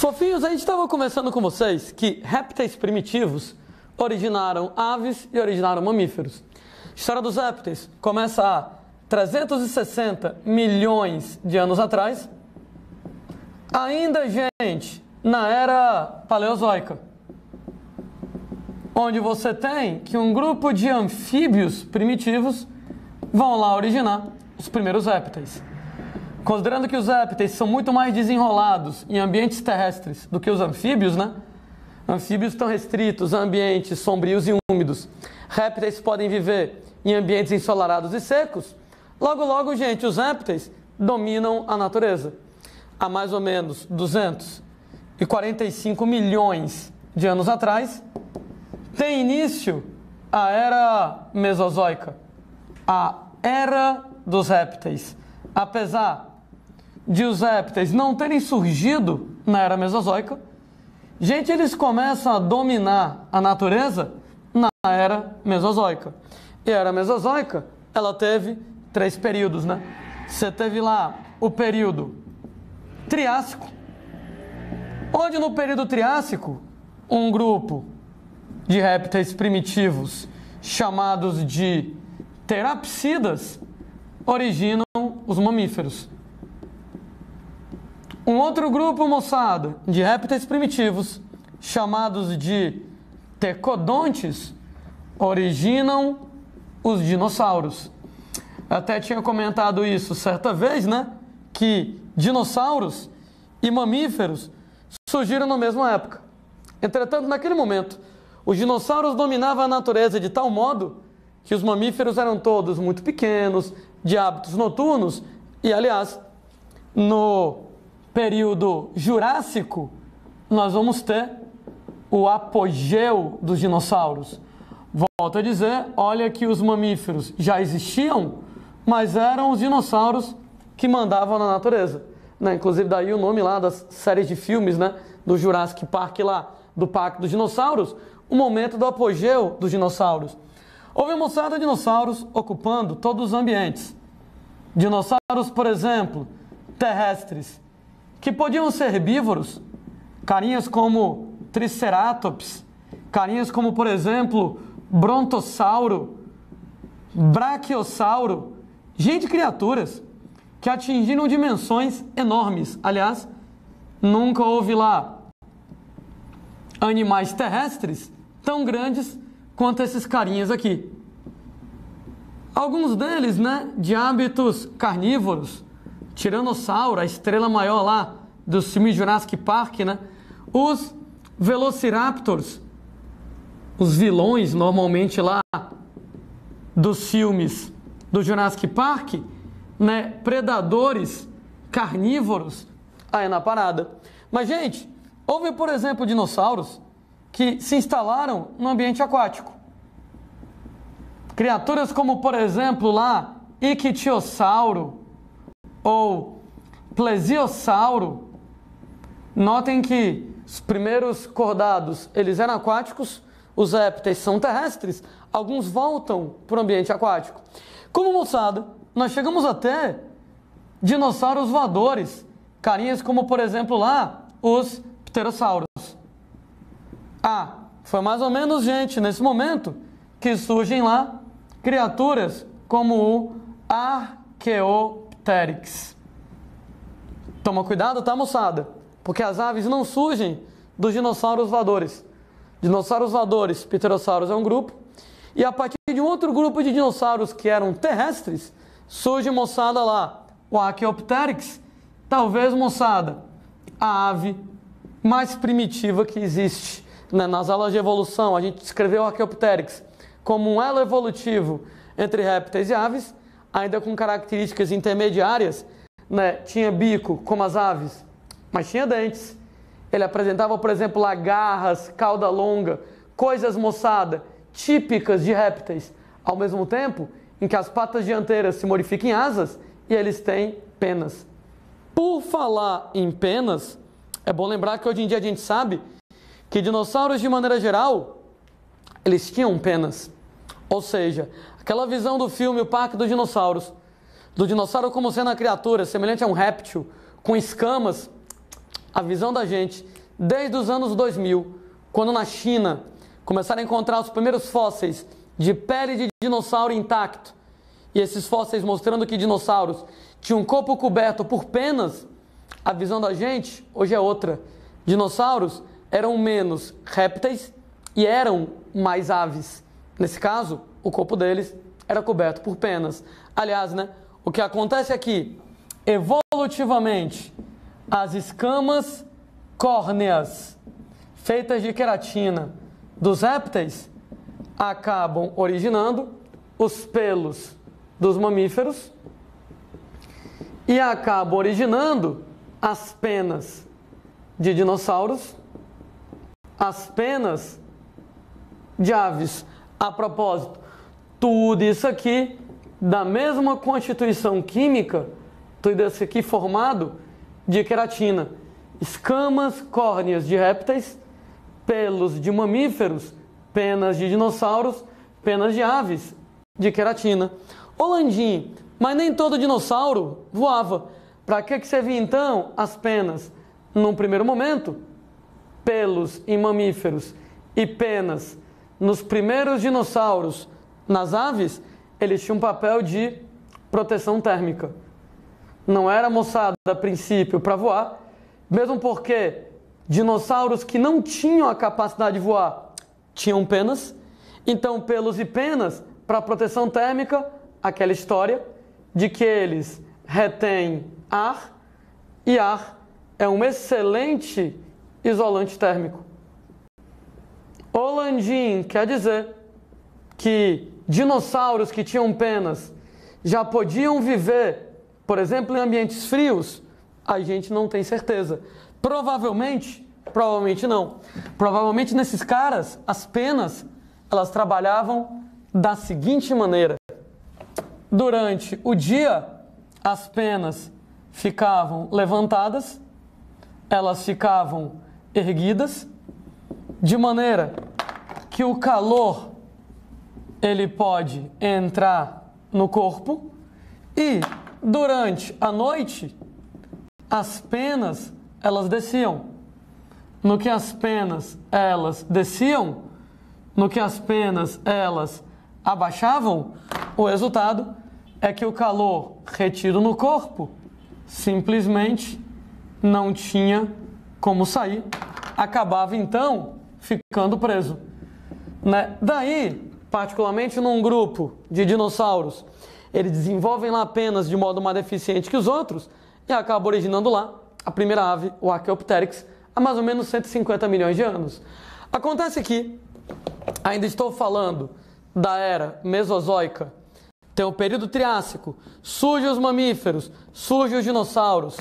Fofinhos, a gente estava conversando com vocês que répteis primitivos originaram aves e originaram mamíferos. A história dos répteis começa há 360 milhões de anos atrás, ainda, gente, na era paleozoica, onde você tem que um grupo de anfíbios primitivos vão lá originar os primeiros répteis. Considerando que os répteis são muito mais desenrolados em ambientes terrestres do que os anfíbios, né? Anfíbios estão restritos a ambientes sombrios e úmidos. Répteis podem viver em ambientes ensolarados e secos. Logo, logo, gente, os répteis dominam a natureza. Há mais ou menos 245 milhões de anos atrás, tem início a Era Mesozoica, a Era dos Répteis. Apesar de os répteis não terem surgido na Era Mesozoica, gente, eles começam a dominar a natureza na Era Mesozoica. E a Era Mesozoica, ela teve 3 períodos, né? Você teve lá o período Triássico, onde no período Triássico, um grupo de répteis primitivos chamados de terapsidas originam os mamíferos. Um outro grupo, moçada, de répteis primitivos chamados de tecodontes originam os dinossauros. Até tinha comentado isso certa vez, né? Que dinossauros e mamíferos surgiram na mesma época. Entretanto, naquele momento, os dinossauros dominavam a natureza de tal modo que os mamíferos eram todos muito pequenos, de hábitos noturnos, e, aliás, no período Jurássico, nós vamos ter o apogeu dos dinossauros. Volto a dizer, olha que os mamíferos já existiam, mas eram os dinossauros que mandavam na natureza, né? Inclusive daí o nome lá das séries de filmes, né? Do Jurassic Park lá, do Parque dos Dinossauros, o momento do apogeu dos dinossauros. Houve uma moçada de dinossauros ocupando todos os ambientes. Dinossauros, por exemplo, terrestres, que podiam ser herbívoros, carinhas como Triceratops, carinhas como, por exemplo, Brontossauro, Brachiosauro, gente, criaturas que atingiram dimensões enormes. Aliás, nunca houve lá animais terrestres tão grandes quanto esses carinhas aqui. Alguns deles, né, de hábitos carnívoros, Tiranossauro, a estrela maior lá do filme Jurassic Park, né? Os Velociraptors, os vilões normalmente lá dos filmes do Jurassic Park, né? Predadores carnívoros aí na parada. Mas, gente, houve, por exemplo, dinossauros que se instalaram no ambiente aquático. Criaturas como, por exemplo, lá, Ictiosauro ou Plesiosauro. Notem que os primeiros cordados, eles eram aquáticos, os répteis são terrestres, alguns voltam para o ambiente aquático. Como, moçada, nós chegamos até dinossauros voadores, carinhas como, por exemplo, lá, os pterossauros. Foi mais ou menos, gente, nesse momento que surgem lá criaturas como o Archaeopteryx. Toma cuidado, tá, moçada? Porque as aves não surgem dos dinossauros voadores. Dinossauros voadores, pterossauros é um grupo, e a partir de um outro grupo de dinossauros que eram terrestres, surge, moçada, lá, o Archaeopteryx, talvez, moçada, a ave mais primitiva que existe. Nas aulas de evolução, a gente descreveu o Archaeopteryx como um elo evolutivo entre répteis e aves, ainda com características intermediárias, né? Tinha bico, como as aves, mas tinha dentes. Ele apresentava, por exemplo, lá, garras, cauda longa, coisas, moçada, típicas de répteis, ao mesmo tempo em que as patas dianteiras se modificam em asas e eles têm penas. Por falar em penas, é bom lembrar que hoje em dia a gente sabe que dinossauros, de maneira geral, eles tinham penas. Ou seja, aquela visão do filme O Parque dos Dinossauros, do dinossauro como sendo uma criatura semelhante a um réptil, com escamas a visão da gente, desde os anos 2000, quando na China começaram a encontrar os primeiros fósseis de pele de dinossauro intacto, e esses fósseis mostrando que dinossauros tinham um corpo coberto por penas, a visão da gente hoje é outra. Dinossauros eram menos répteis e eram mais aves. Nesse caso, o corpo deles era coberto por penas. Aliás, né, o que acontece aqui, evolutivamente, as escamas córneas feitas de queratina dos répteis acabam originando os pelos dos mamíferos e acabam originando as penas de dinossauros, as penas de aves. A propósito, tudo isso aqui da mesma constituição química, tudo isso aqui formado de queratina, escamas córneas de répteis, pelos de mamíferos, penas de dinossauros, penas de aves de queratina. Ô Landim, mas nem todo dinossauro voava. Para que servia então as penas? Num primeiro momento, pelos em mamíferos e penas nos primeiros dinossauros, nas aves, eles tinham um papel de proteção térmica. Não era, moçada, a princípio, para voar, mesmo porque dinossauros que não tinham a capacidade de voar tinham penas. Então, pelos e penas, para proteção térmica, aquela história de que eles retêm ar, e ar é um excelente isolante térmico. Landim quer dizer que dinossauros que tinham penas já podiam viver, por exemplo, em ambientes frios? A gente não tem certeza. Provavelmente não. Provavelmente nesses caras, as penas, elas trabalhavam da seguinte maneira. Durante o dia, as penas ficavam levantadas, elas ficavam erguidas, de maneira que o calor ele pode entrar no corpo, e durante a noite as penas elas desciam. No que as penas elas desciam, no que as penas elas abaixavam, o resultado é que o calor retido no corpo simplesmente não tinha como sair, acabava então ficando preso, né? Daí, particularmente num grupo de dinossauros, eles desenvolvem lá penas de modo mais eficiente que os outros e acabam originando lá a primeira ave, o Archaeopteryx, há mais ou menos 150 milhões de anos. Acontece que ainda estou falando da era Mesozoica, tem o período Triássico, surgem os mamíferos, surgem os dinossauros,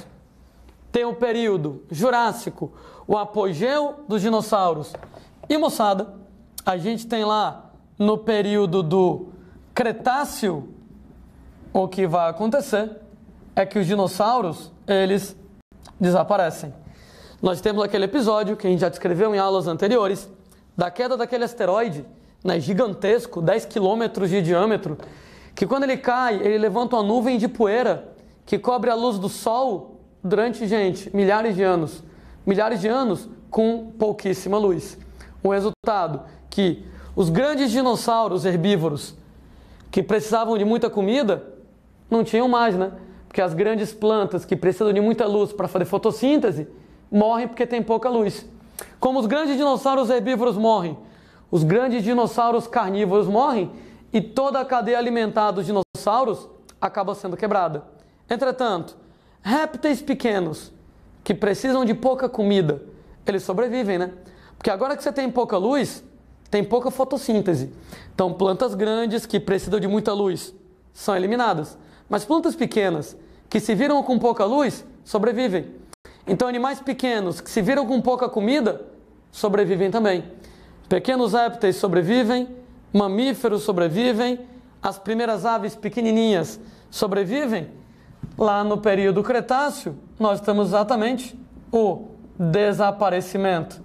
tem o período Jurássico, o apogeu dos dinossauros. E, moçada, a gente tem lá no período do Cretáceo, o que vai acontecer é que os dinossauros, eles desaparecem. Nós temos aquele episódio que a gente já descreveu em aulas anteriores, da queda daquele asteroide, né, gigantesco, 10 quilômetros de diâmetro, que quando ele cai, ele levanta uma nuvem de poeira que cobre a luz do Sol durante, gente, milhares de anos com pouquíssima luz. O resultado que os grandes dinossauros herbívoros que precisavam de muita comida não tinham mais, né? Porque as grandes plantas que precisam de muita luz para fazer fotossíntese morrem porque tem pouca luz. Como os grandes dinossauros herbívoros morrem, os grandes dinossauros carnívoros morrem e toda a cadeia alimentar dos dinossauros acaba sendo quebrada. Entretanto, répteis pequenos que precisam de pouca comida, eles sobrevivem, né? Porque agora que você tem pouca luz, tem pouca fotossíntese. Então, plantas grandes que precisam de muita luz são eliminadas. Mas plantas pequenas que se viram com pouca luz, sobrevivem. Então, animais pequenos que se viram com pouca comida, sobrevivem também. Pequenos répteis sobrevivem, mamíferos sobrevivem, as primeiras aves pequenininhas sobrevivem. Lá no período Cretáceo, nós temos exatamente o desaparecimento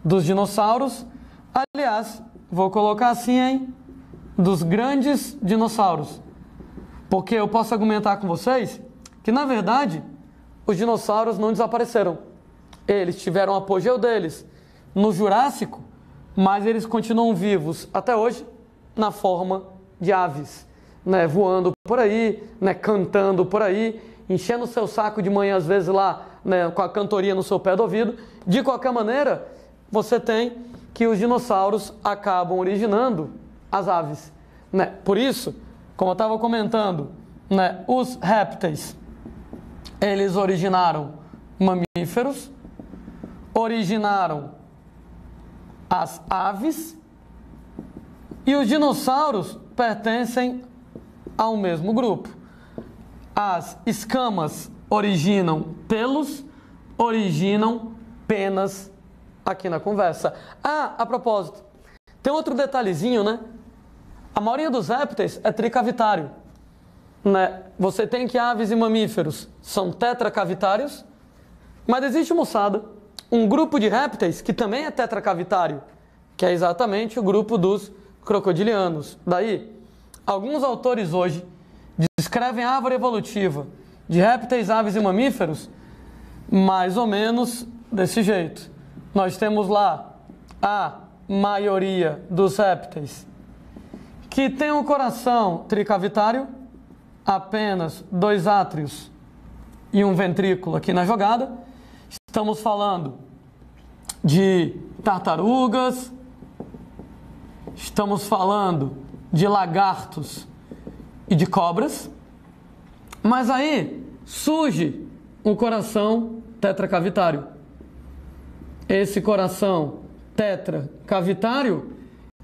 dos dinossauros. Aliás, vou colocar assim, hein? Dos grandes dinossauros. Porque eu posso argumentar com vocês que, na verdade, os dinossauros não desapareceram. eles tiveram o apogeu deles no Jurássico, mas eles continuam vivos até hoje na forma de aves, né? Voando por aí, né? Cantando por aí, enchendo o seu saco de manhã, às vezes lá, né? Com a cantoria no seu pé do ouvido. De qualquer maneira, você tem que os dinossauros acabam originando as aves, né? Por isso, como eu estava comentando, né? Os répteis, eles originaram mamíferos, originaram as aves, e os dinossauros pertencem ao mesmo grupo. As escamas originam pelos, originam penas aqui na conversa. Ah, a propósito, tem outro detalhezinho, né? A maioria dos répteis é tricavitário, né? Você tem que aves e mamíferos são tetracavitários, mas existe, moçada, um grupo de répteis que também é tetracavitário, que é exatamente o grupo dos crocodilianos. Daí, alguns autores hoje descrevem a árvore evolutiva de répteis, aves e mamíferos mais ou menos desse jeito. Nós temos lá a maioria dos répteis que tem um coração tricavitário, apenas 2 átrios e um ventrículo aqui na jogada. Estamos falando de tartarugas, estamos falando de lagartos e de cobras, mas aí surge um coração tetracavitário. Esse coração tetracavitário,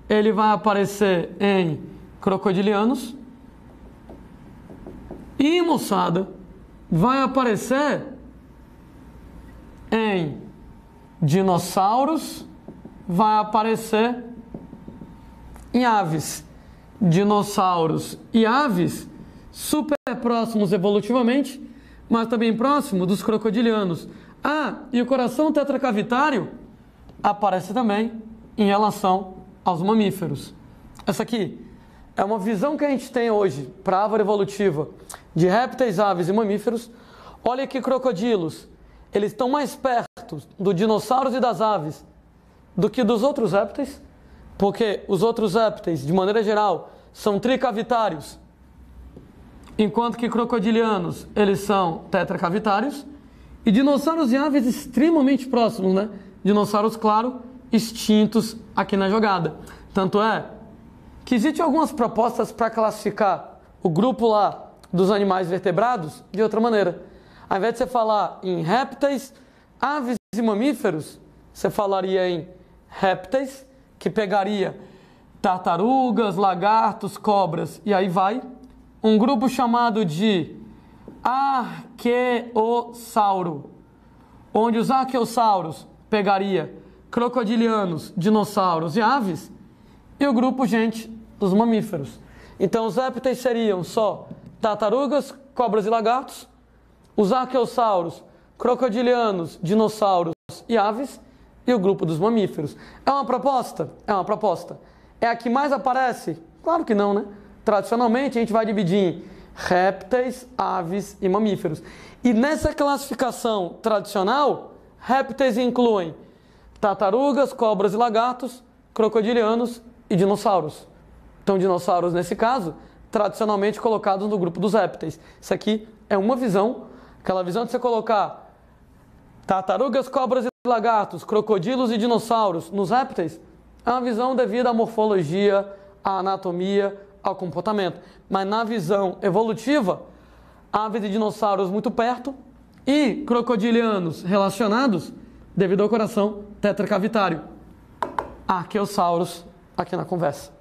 ele vai aparecer em crocodilianos e, moçada, vai aparecer em dinossauros, vai aparecer em aves. Dinossauros e aves super próximos evolutivamente, mas também próximo dos crocodilianos. Ah, e o coração tetracavitário aparece também em relação aos mamíferos. Essa aqui é uma visão que a gente tem hoje para a árvore evolutiva de répteis, aves e mamíferos. Olha que crocodilos, eles estão mais perto dos dinossauros e das aves do que dos outros répteis, porque os outros répteis, de maneira geral, são tricavitários, enquanto que crocodilianos, eles são tetracavitários, e dinossauros e aves extremamente próximos, né? Dinossauros, claro, extintos aqui na jogada. Tanto é que existem algumas propostas para classificar o grupo lá dos animais vertebrados de outra maneira. Ao invés de você falar em répteis, aves e mamíferos, você falaria em répteis, que pegaria tartarugas, lagartos, cobras, e aí vai. Um grupo chamado de arqueossauro, onde os arqueossauros pegaria crocodilianos, dinossauros e aves, e o grupo, gente, dos mamíferos. Então, os répteis seriam só tartarugas, cobras e lagartos, os arqueossauros, crocodilianos, dinossauros e aves, e o grupo dos mamíferos. É uma proposta? É uma proposta. É a que mais aparece? Claro que não, né? Tradicionalmente, a gente vai dividir em répteis, aves e mamíferos. E nessa classificação tradicional, répteis incluem tartarugas, cobras e lagartos, crocodilianos e dinossauros. Então, dinossauros, nesse caso, tradicionalmente colocados no grupo dos répteis. Isso aqui é uma visão, aquela visão de você colocar tartarugas, cobras e lagartos, crocodilos e dinossauros nos répteis, é uma visão devido à morfologia, à anatomia, ao comportamento. Mas na visão evolutiva, aves e dinossauros muito perto e crocodilianos relacionados devido ao coração tetracavitário. Arqueossauros aqui na conversa.